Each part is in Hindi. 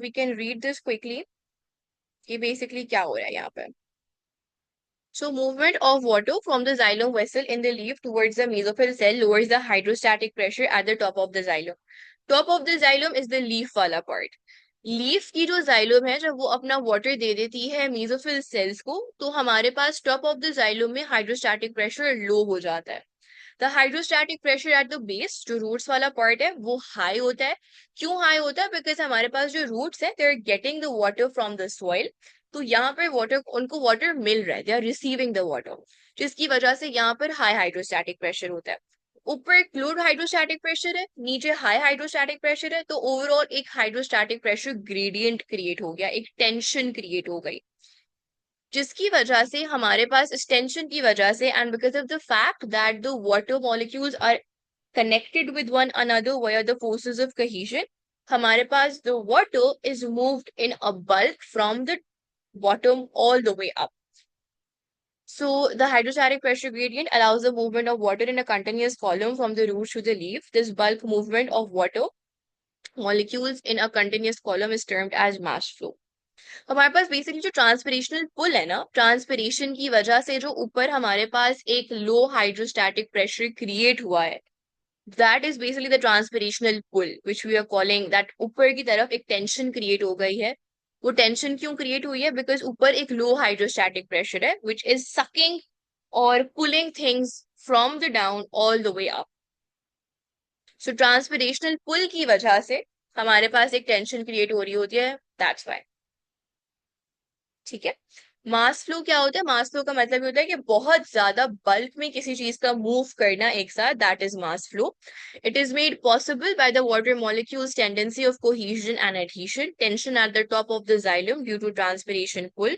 we can read this quickly कि basically क्या हो रहा है यहाँ पे. So movement of water from the xylem vessel in the leaf towards the mesophyll cell lowers the hydrostatic pressure at the top of the xylem. Top of the xylem is the leaf वाला part. लीफ की जो जाइलम है जब वो अपना वाटर दे देती है मेसोफिल सेल्स को तो हमारे पास टॉप ऑफ द जाइलम में हाइड्रोस्टैटिक प्रेशर लो हो जाता है. The hydrostatic pressure at the base जो रूट्स वाला पार्ट है वो हाई होता है. क्यों हाई होता है? बिकॉज हमारे पास जो रूट्स है they are getting the water from the soil. तो यहाँ पर वाटर उनको वाटर मिल रहा है, they are receiving the water, जिसकी वजह से यहाँ पर हाई हाइड्रोस्टैटिक प्रेशर होता है. ऊपर क्लोड हाइड्रोस्टैटिक प्रेशर है, नीचे हाई हाइड्रोस्टैटिक प्रेशर है, तो ओवरऑल एक हाइड्रोस्टैटिक प्रेशर ग्रेडियंट क्रिएट हो गया, एक टेंशन क्रिएट हो गई, जिसकी वजह से हमारे पास इस टेंशन की वजह से and because of the fact that the water molecules are connected with one another via the forces of cohesion, हमारे पास the water is moved in a bulk from the bottom all the way up. So the hydrostatic pressure gradient allows the movement of water in a continuous column from the root to the leaf. This bulk movement of water molecules in a continuous column is termed as mass flow. हमारे पास बेसिकली जो ट्रांसपिरेशनल पुल है ना, ट्रांसपिरेशन की वजह से जो ऊपर हमारे पास एक लो हाइड्रोस्टैटिक प्रेशर क्रिएट हुआ है, that is basically the transpirational pull which we are calling that. ऊपर की तरफ एक टेंशन क्रिएट हो गई है. वो टेंशन क्यों क्रिएट हुई है? बिकॉज ऊपर एक लो हाइड्रोस्टैटिक प्रेशर है विच इज सकिंग और pulling things from the down all the way up. So transpirational pull की वजह से हमारे पास एक टेंशन क्रिएट हो रही होती है, दैट्स वाई. ठीक है. मास फ्लो क्या होता है? मास फ्लो का मतलब ये होता है कि बहुत ज्यादा बल्क में किसी चीज का मूव करना एक साथ, that is mass flow. It is made possible by the water molecules tendency of cohesion and adhesion. Tension at the top of the xylem due to transpiration pull.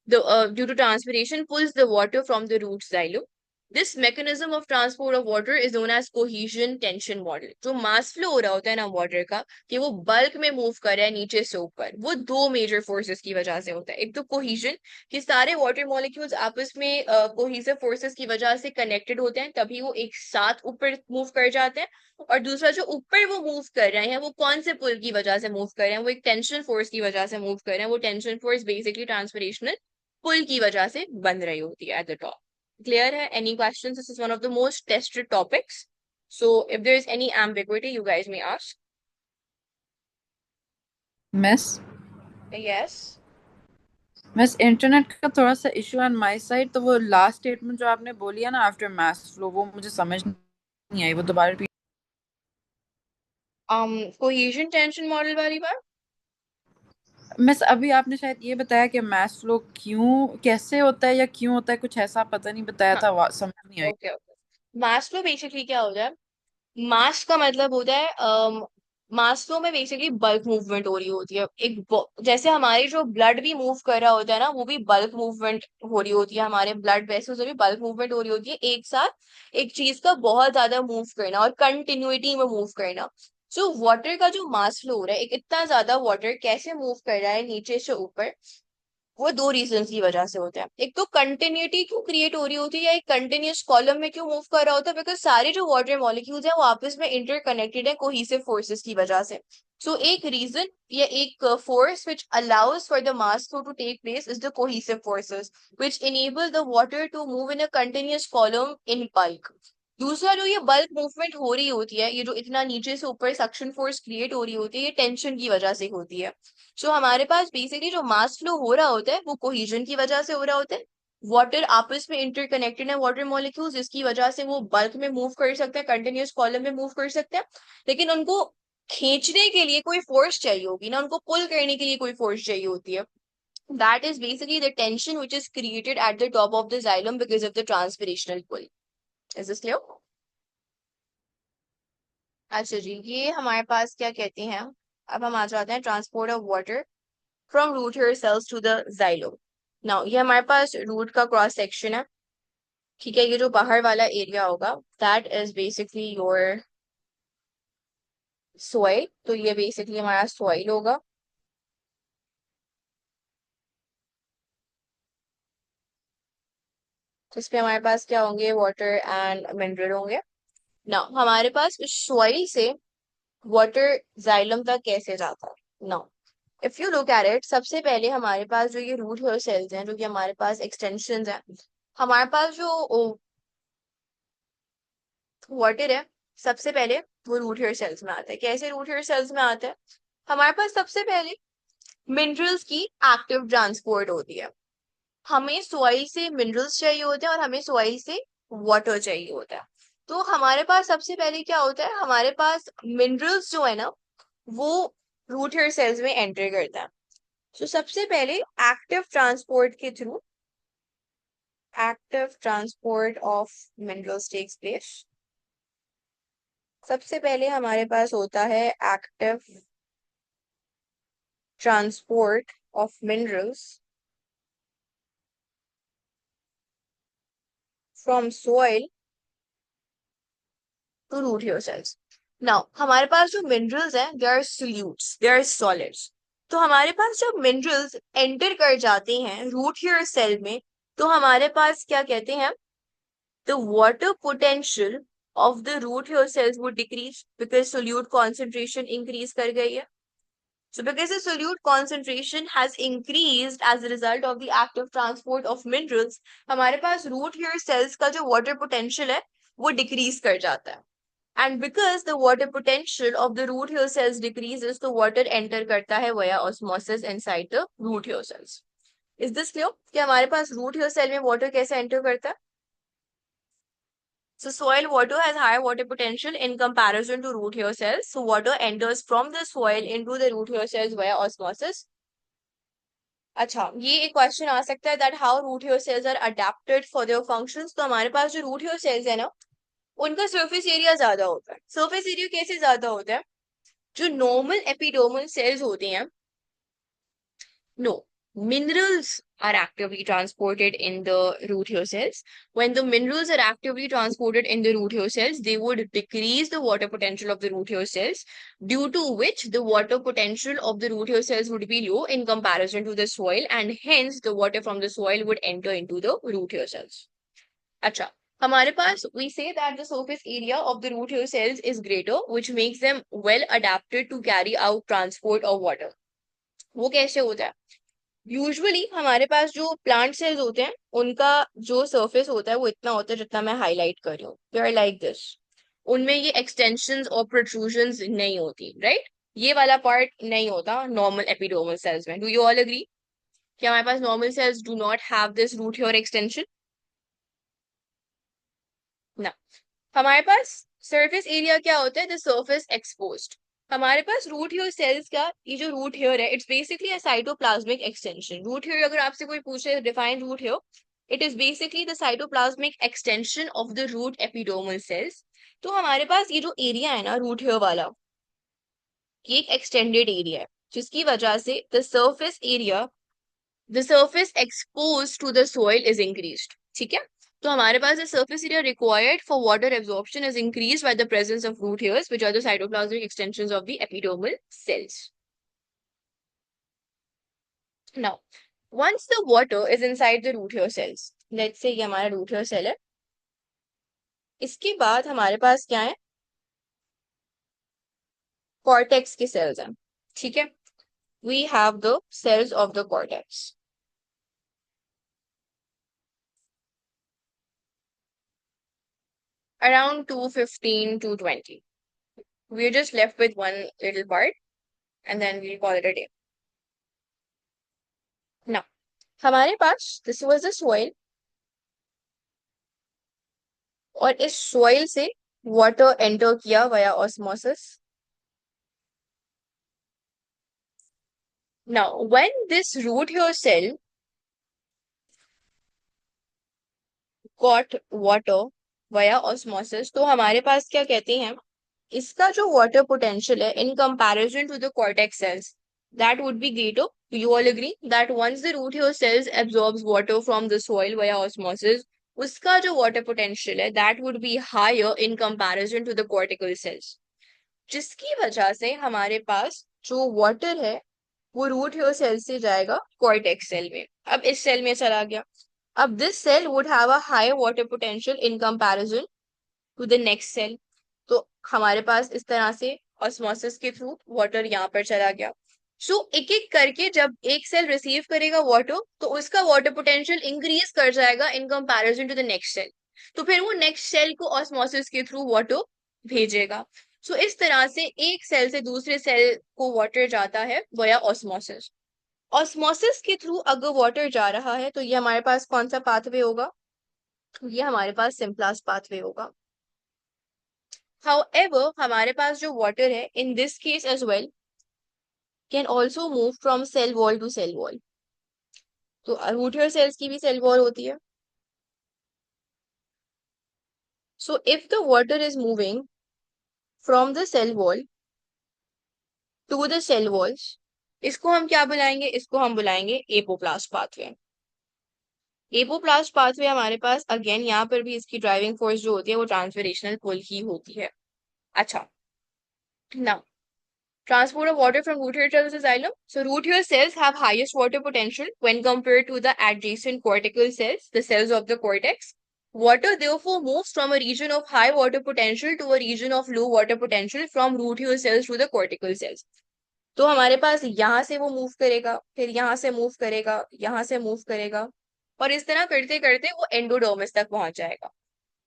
Due to transpiration pulls the water from the root xylem. This mechanism of transport of water is known as cohesion tension model. जो मास फ्लो हो रहा होता है ना वाटर का, कि वो बल्क में मूव कर रहा है नीचे से ऊपर, वो दो मेजर फोर्सेस की वजह से होता है. एक तो कोहेजन, कि सारे वाटर मॉलिक्यूल्स आपस में कोहेसिव फोर्सेस की वजह से कनेक्टेड होते हैं, तभी वो एक साथ ऊपर मूव कर जाते हैं. और दूसरा जो ऊपर वो मूव कर रहे हैं वो कौन से पुल की वजह से मूव कर रहे हैं? वो एक टेंशन फोर्स की वजह से मूव कर रहे हैं. वो tension force basically transpirational pull की वजह से बन रही होती है एट द टॉप. क्लियर है? Any questions? This is one of the most tested topics. So if there is any ambiguity you guys may ask. Miss yes. Miss internet का थोड़ा सा इशू ऑन माय साइड, तो वो लास्ट स्टेटमेंट जो आपने बोली है ना आफ्टर मास फ्लो, वो मुझे समझ नहीं आई, वो दोबारा repeat- कोहेजन टेंशन मॉडल वाली बात. मिस अभी आपने शायद ये बताया कि मास फ्लो क्यों कैसे होता है या क्यों होता है, कुछ ऐसा पता नहीं बताया हाँ. था, समझ नहीं आई. Okay okay. Mass flow basically क्या होता है? मास का मतलब होता है मास फ्लो में बेसिकली बल्क मूवमेंट हो रही होती है. जैसे हमारी जो ब्लड भी मूव कर रहा होता है ना, वो भी बल्क मूवमेंट हो रही होती है. हमारे ब्लड वेसल्स में भी बल्क मूवमेंट हो रही होती है, एक साथ एक चीज का बहुत ज्यादा मूव करना और कंटिन्यूटी में मूव करना. सो वाटर का जो मास फ्लो हो रहा है, एक इतना ज्यादा वाटर कैसे मूव कर रहा है नीचे से ऊपर, वो दो रीजन की वजह से होता है. एक तो कंटिन्यूटी क्यों क्रिएट हो रही होती है, या एक कंटिन्यूस कॉलम में क्यों मूव कर रहा होता है, बिकॉज सारे जो वाटर मॉलिक्यूल्स हैं वो आपस में इंटरकनेक्टेड है कोहेसिव फोर्सेस की वजह से. सो एक रीजन या एक force which allows for the mass flow to take place is the cohesive forces which enable the water to move in a continuous column in bulk. दूसरा जो ये बल्क मूवमेंट हो रही होती है, ये जो इतना नीचे से ऊपर सक्शन फोर्स क्रिएट हो रही होती है, ये टेंशन की वजह से होती है. सो हमारे पास बेसिकली जो मास फ्लो हो रहा होता है वो कोहेजन की वजह से हो रहा होता है. वाटर आपस में इंटरकनेक्टेड है वाटर मॉलिक्यूल्स, जिसकी वजह से वो बल्क में मूव कर सकते हैं, कंटिन्यूस कॉलम में मूव कर सकते हैं. लेकिन उनको खींचने के लिए कोई फोर्स चाहिए होगी ना, उनको पुल करने के लिए कोई फोर्स चाहिए होती है. That is basically the tension which is created at the top of the xylem because of the transpirational pull. Is this clear? अच्छा जी, ये हमारे पास क्या कहते हैं. अब हम आ जाते हैं transport of water from root hair cells to the xylem. Now ये हमारे पास रूट का क्रॉस सेक्शन है. ठीक है. ये जो बाहर वाला एरिया होगा that is basically your soil. तो ये बेसिकली हमारा सोइल होगा. जिसपे हमारे पास क्या होंगे? वाटर एंड मिनरल होंगे. नाउ हमारे पास सोइल से वाटर जाइलम तक कैसे जाता है? Now if you look at it, सबसे पहले हमारे पास जो ये रूट हेयर सेल्स हैं, जो कि हमारे पास एक्सटेंशन हैं, हमारे पास जो वाटर है, सबसे पहले वो रूट हेयर सेल्स में आता है। कैसे रूट हेयर सेल्स में आता है? हमारे पास सबसे पहले मिनरल्स की एक्टिव ट्रांसपोर्ट होती है। हमें सॉइल से मिनरल्स चाहिए होते हैं और हमें सॉइल से वाटर चाहिए होता है। तो हमारे पास सबसे पहले क्या होता है, हमारे पास मिनरल्स जो है ना, वो रूट हेयर सेल्स में एंटर करता है। तो सबसे पहले एक्टिव ट्रांसपोर्ट के through active transport of minerals takes place. सबसे पहले हमारे पास होता है active transport of minerals from soil to root hair cells. Now हमारे पास जो मिनरल्स हैं, they are solutes, they are solids. तो हमारे पास जब मिनरल्स एंटर कर जाते हैं रूट हेयर सेल में, तो हमारे पास क्या कहते हैं, the water potential of the root hair cells would decrease because solute concentration increase कर गई है. So because the solute concentration has increased as a result of the active transport of minerals, हमारे पास root hair cells का जो water potential है वो decrease कर जाता है. And because the water potential of the root hair cells decreases, तो water enter करता है via osmosis inside the root hair cells. Is this clear? कि हमारे पास root hair cell में water कैसे enter करता है? So soil water has higher water potential in comparison to root hair cells. So water enters from the soil into the root hair cells via osmosis. अच्छा, ये एक क्वेश्चन आ सकता है that how root hair cells are adapted for their functions. तो हमारे पास जो root hair cells है ना, उनका surface area ज्यादा होता है। surface area कैसे ज्यादा होता है? जो normal epidermal cells होते हैं, no, minerals are actively transported in the root hair cells. When the minerals are actively transported in the root hair cells, they would decrease the water potential of the root hair cells, due to which the water potential of the root hair cells would be low in comparison to the soil, and hence the water from the soil would enter into the root hair cells. Acha. हमारे पास we say that the surface area of the root hair cells is greater, which makes them well adapted to carry out transport of water. वो कैसे होता है? यूजुअली हमारे पास जो प्लांट सेल्स होते हैं, उनका जो सरफेस होता है वो इतना होता है जितना मैं हाईलाइट कर रही हूँ, दे आर लाइक दिस। उनमें ये एक्सटेंशंस और प्रोट्रूजन्स नहीं होती, राइट? ये वाला पार्ट नहीं होता नॉर्मल एपिडर्मल सेल्स में। डू यू ऑल एग्री कि हमारे पास normal cells do not have this root hair extension? ना, हमारे पास सरफेस एरिया क्या होता है, द सरफेस एक्सपोज्ड। हमारे पास रूट हेयर सेल्स का ये जो रूट हेयर है, it's basically a cytoplasmic extension. Root hair अगर आपसे कोई पूछे define root hair, it is basically the cytoplasmic extension of the root epidermal cells. तो हमारे पास ये जो एरिया है ना रूट हेयर वाला, ये एक एक्सटेंडेड एरिया है, जिसकी वजह से the surface exposed to the soil is increased. ठीक है, तो हमारे पास the surface area required for water absorption is increased by the presence of root hairs, which are the cytoplasmic extensions of the epidermal cells. Now, once the water is inside the root hair cells, let's say ये हमारा root hair cell है, इसके बाद हमारे पास क्या है, cortex के cells हैं। ठीक है, we have the cells of the cortex. Around 215 to 20. We're just left with one little part and then we'll call it a day. Now, हमारे पास this was the soil, और इस soil से water enter किया via osmosis. Now, when this root hair cell got water via osmosis, तो हमारे पास क्या कहते हैं, इसका जो water potential है in comparison to the cortex cells, that would be greater. Do you all agree that once the root hair cells absorbs water from the soil via osmosis, उसका जो water potential है that would be higher in comparison to the cortical cells, जिसकी वजह से हमारे पास जो water है वो रूट हेयर सेल से जाएगा कॉर्टेक्स सेल में। अब इस सेल में चला गया, अब this cell would have a high water potential in comparison to the next cell. तो हमारे पास इस तरह से ऑस्मोसिस के थ्रू वाटर यहाँ पर चला गया। सो एक एक करके जब एक सेल रिसीव करेगा वाटर, तो उसका वाटर पोटेंशियल इंक्रीज कर जाएगा in comparison to the next cell. तो फिर वो नेक्स्ट सेल को ऑस्मोसिस के थ्रू वाटर भेजेगा। सो इस तरह से एक सेल से दूसरे सेल को वाटर जाता है वया ऑस्मोसिस। ऑस्मोसिस के थ्रू अगर वाटर जा रहा है तो ये हमारे पास कौन सा पाथवे होगा? ये हमारे पास सिंपलेस्ट पाथवे होगा। हाउएवर हमारे पास जो वाटर है in this case as well can also move from cell wall to cell wall. तो रूट हेयर सेल्स की भी सेल वॉल होती है। So if the water is moving from the cell wall to the cell walls, इसको हम क्या बुलाएंगे? इसको हम बुलाएंगे एपोप्लास्ट पाथवे। एपोप्लास्ट पाथवे हमारे पास अगेन यहाँ पर भी इसकी ड्राइविंग फोर्स जो होती है वो ट्रांसफरेशनल पुल ही होती है। अच्छा, now transport of water from root hair cells to xylem. So root hair cells have highest water potential when compared to the adjacent cortical cells, the cells of the cortex. Water therefore moves from a region of high water potential to a region of low water potential from root hair cells to the cortical cells. तो हमारे पास यहाँ से वो मूव करेगा, फिर यहाँ से मूव करेगा, यहाँ से मूव करेगा, और इस तरह करते करते वो एंडोडर्मिस तक पहुंच जाएगा।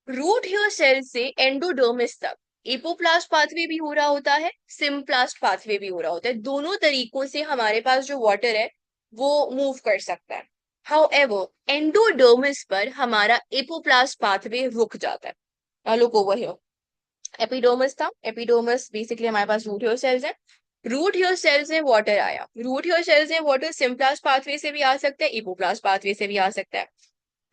रूट हेयर सेल से एंडोडर्मिस तक एपोप्लास्ट पाथवे भी हो रहा होता है, सिम्प्लास्ट पाथवे भी हो रहा होता है। दोनों तरीकों से हमारे पास जो वाटर है वो मूव कर सकता है। हाउएवर एंडोडर्मिस पर हमारा एपोप्लास्ट पाथवे रुक जाता है। Now look over here. Epidermis था, एपिडर्मिस बेसिकली हमारे पास रूट हेयर सेल्स है। रूट हेयर सेल्स में वाटर आया, रूट हेयर सेल्स में वाटर सिम्प्लास्ट पाथवे से भी आ सकता है, एपोप्लास्ट पाथवे से भी आ सकता है।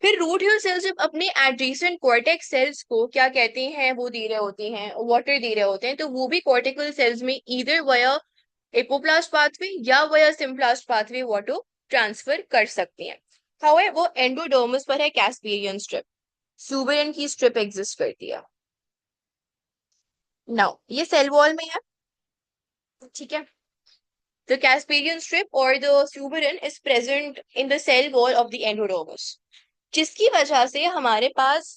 फिर रूट हेयर सेल्स जब अपने एडजेसेंट कॉर्टेक्स सेल्स को क्या कहते हैं, वो दे रहे होते हैं, वाटर दे रहे होते हैं, तो वो भी कॉर्टिकल सेल्स में ईदर वया एपोप्लास्ट पाथवे या वया सिम्प्लास्ट पाथवे वाटर ट्रांसफर कर सकते हैं। हाउएवर वो एंडोडर्मिस पर है कैस्पेरियन स्ट्रिप, सुबेरिन की स्ट्रिप एग्जिस्ट करती है। नाउ ये सेल वॉल में है, ठीक है। The Casparian strip or the suberin is present in the cell wall of the endodermis, जिसकी वजह से हमारे पास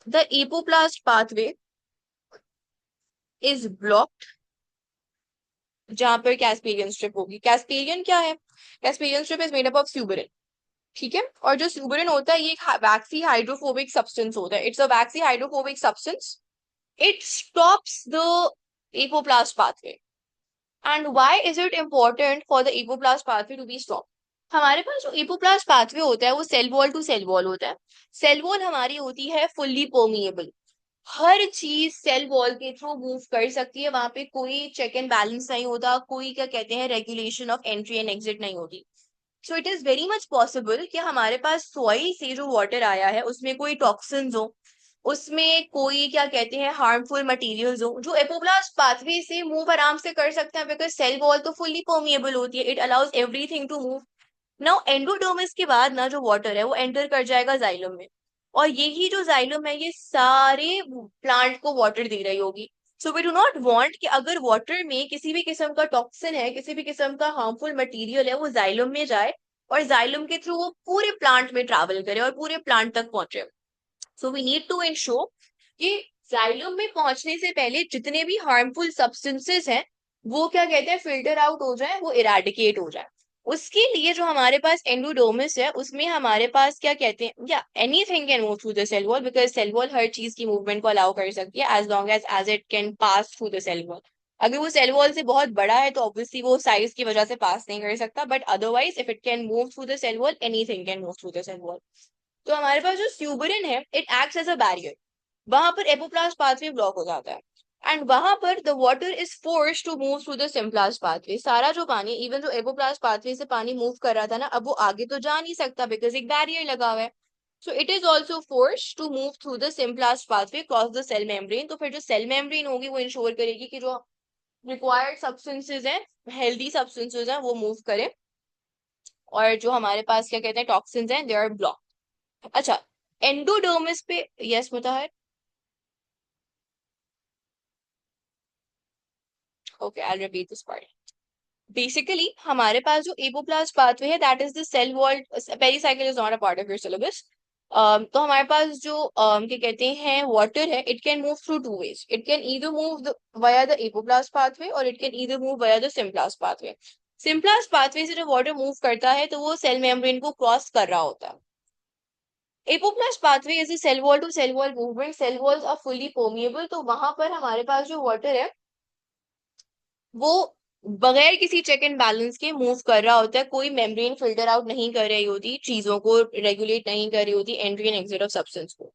the apoplast pathway is blocked जहां पर कैस्पेरियन स्ट्रिप होगी। कैस्पेरियन क्या है? Casparian strip is made up of suberin, ठीक है। और जो सुबेरिन होता है ये एक वैक्सी हाइड्रोफोबिक सब्सटेंस होता है। It's a waxy hydrophobic substance. It stops the apoplast pathway. And why is it important for the apoplast pathway to be stop? हमारे पास जो एपोप्लास्ट पाथवे होता है वो cell wall to cell wall होता है। सेल वॉल हमारी होती है फुल्ली परमिएबल, हर चीज सेल वॉल के थ्रू मूव कर सकती है, वहां पे कोई चेक एंड बैलेंस नहीं होता, कोई क्या कहते हैं regulation of entry and exit नहीं होती। सो it is very much possible कि हमारे पास सॉइल से जो वाटर आया है उसमें कोई टॉक्सिन्स हो, उसमें कोई क्या कहते हैं हार्मफुल मटेरियल्स हो, जो एपोप्लास्ट पाथवे से मूव आराम से कर सकते हैं, बिकॉज सेल वॉल तो फुल्ली परमिएबल होती है, it allows everything to move. Now endodermis के बाद ना जो वाटर है वो एंटर कर जाएगा जाइलम में, और यही जो जाइलम है ये सारे प्लांट को वाटर दे रही होगी। So we do not want कि अगर वाटर में किसी भी किस्म का टॉक्सिन है, किसी भी किस्म का हार्मफुल मटेरियल है, वो जाइलम में जाए और जाइलम के थ्रू वो पूरे प्लांट में ट्रैवल करे और पूरे प्लांट तक पहुंचे। So we need to ensure कि जाइलम में पहुंचने से पहले जितने भी हार्मफुल सब्सटेंसेस हैं वो क्या कहते हैं फिल्टर आउट हो जाए, वो इरेडिकेट हो जाए। उसके लिए जो हमारे पास एंडोडर्मिस है उसमें हमारे पास क्या कहते हैं, या anything can move through the cell wall, because cell wall हर चीज की मूवमेंट को अलाउ कर सकती है as long as it can pass through the cell wall. अगर वो सेल वॉल से बहुत बड़ा है तो ऑब्वियसली वो साइज की वजह से पास नहीं कर सकता, but otherwise if it can move through the cell wall anything can move through the cell wall. तो हमारे पास जो स्यूबरिन है it acts as a barrier, वहां पर एपोप्लास्ट पाथवे ब्लॉक हो जाता है, एंड वहां पर the water is force to move through the symplast pathway. सारा जो पानी, इवन जो एपोप्लास्ट पाथवे से पानी मूव कर रहा था ना, अब वो आगे तो जा नहीं सकता बिकॉज एक बैरियर लगा हुआ है। So it is also force to move through the symplast pathway cross the cell membrane. तो फिर जो सेल मेम्ब्रेन होगी वो इंश्योर करेगी कि जो रिक्वायर्ड सब्सटेंसेज हैं, हेल्दी सब्सटेंसेज हैं, वो मूव करें, और जो हमारे पास क्या कहते हैं टॉक्सिन्स हैं दे आर ब्लॉक। अच्छा, एंडोडर्मिस पे yes Mutahir, okay I repeat this part. Basically हमारे पास जो एपोप्लास्ट पाथवे है that is the cell wall, pericycle is not a part of your syllabus. तो हमारे पास जो क्या कहते हैं वाटर है it can move through two ways, it can either move via the apoplast pathway और it can either move via the symplast pathway. Simplest pathway से जब वाटर मूव करता है तो वो सेल मेम्ब्रेन को क्रॉस कर रहा होता है। Apoplast pathway is a cell wall to cell wall movement, cell walls are fully permeable, तो वहां पर हमारे पास जो वाटर है वो बगैर किसी चेक एंड बैलेंस के मूव कर रहा होता है, कोई मेम्ब्रेन फिल्टर आउट नहीं कर रही होती, चीजों को रेगुलेट नहीं कर रही होती, entry and exit of substance को।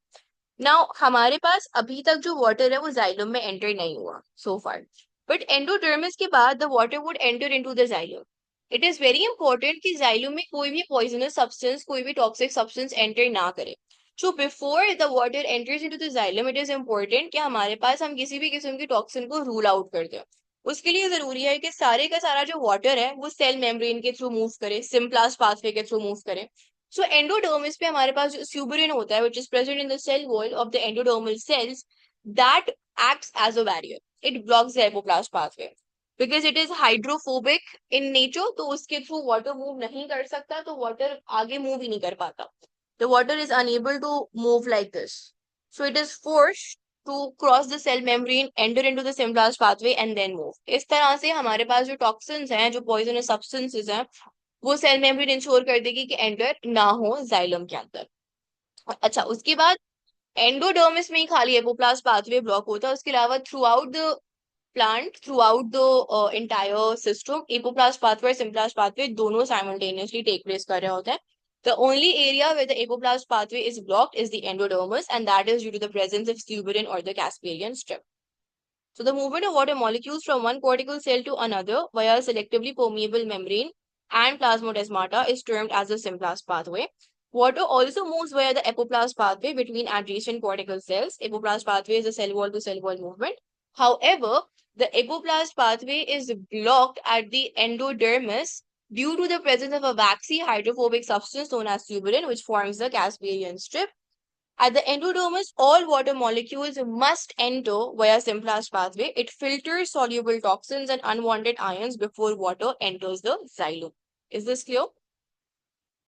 नाउ हमारे पास अभी तक जो वाटर है वो जाइलम में एंटर नहीं हुआ सो फार, बट एंडोडर्मिस के बाद the water would enter into the xylem. It is very important कि जाइलम में कोई भी पॉइजनस सब्सटेंस, कोई भी टॉक्सिक सब्सटेंस एंटर ना करे। So before the water enters into the xylem it is important कि हमारे पास हम किसी भी किस्म की टॉक्सिन को रूल आउट कर दें। उसके लिए जरूरी है कि सारे का सारा जो वाटर है वो सेल मेम्ब्रेन के थ्रू मूव करे, सिम्प्लास्ट पाथवे के थ्रू मूव करे। So endodermis पे हमारे पास जो suberin होता है, which is present in the cell wall of the endodermal cells, that acts as a barrier. It blocks the hypoplast pathway because it is hydrophobic in nature. तो उसके थ्रू water move नहीं कर सकता, तो water आगे move ही नहीं कर पाता. The water is unable to move like this. So it is forced to cross the cell membrane, enter into the symplast pathway and then move. इस तरह से हमारे पास जो toxins हैं, जो poisonous substances हैं, वो सेल मेम्ब्रेन इंश्योर कर देगी कि एंटर ना हो जाइलम के अंदर। अच्छा, उसके बाद एंडोडर्मिस में ही खाली एपोप्लास्ट पाथवे ब्लॉक होता है, उसके अलावा through out the plant, through out the entire system, apoplast pathway और सिम्प्लास्ट पाथवे दोनों साइमल्टेनियसली टेक प्लेस कर रहे होते हैं। The only area where the apoplast pathway is blocked is the endodermis, and that is due to the presence of suberin or the Casparian strip. So the movement of water molecules from one cortical cell to another via a selectively permeable membrane and plasmodesmata is termed as the symplast pathway. Water also moves via the apoplast pathway between adjacent cortical cells. Apoplast pathway is a cell wall to cell wall movement. However, the apoplast pathway is blocked at the endodermis due to the presence of a waxy hydrophobic substance known as suberin, which forms the Casparian strip. At the endodermis, all water molecules must enter via symplast pathway. It filters soluble toxins and unwanted ions before water enters the xylem. Is this clear?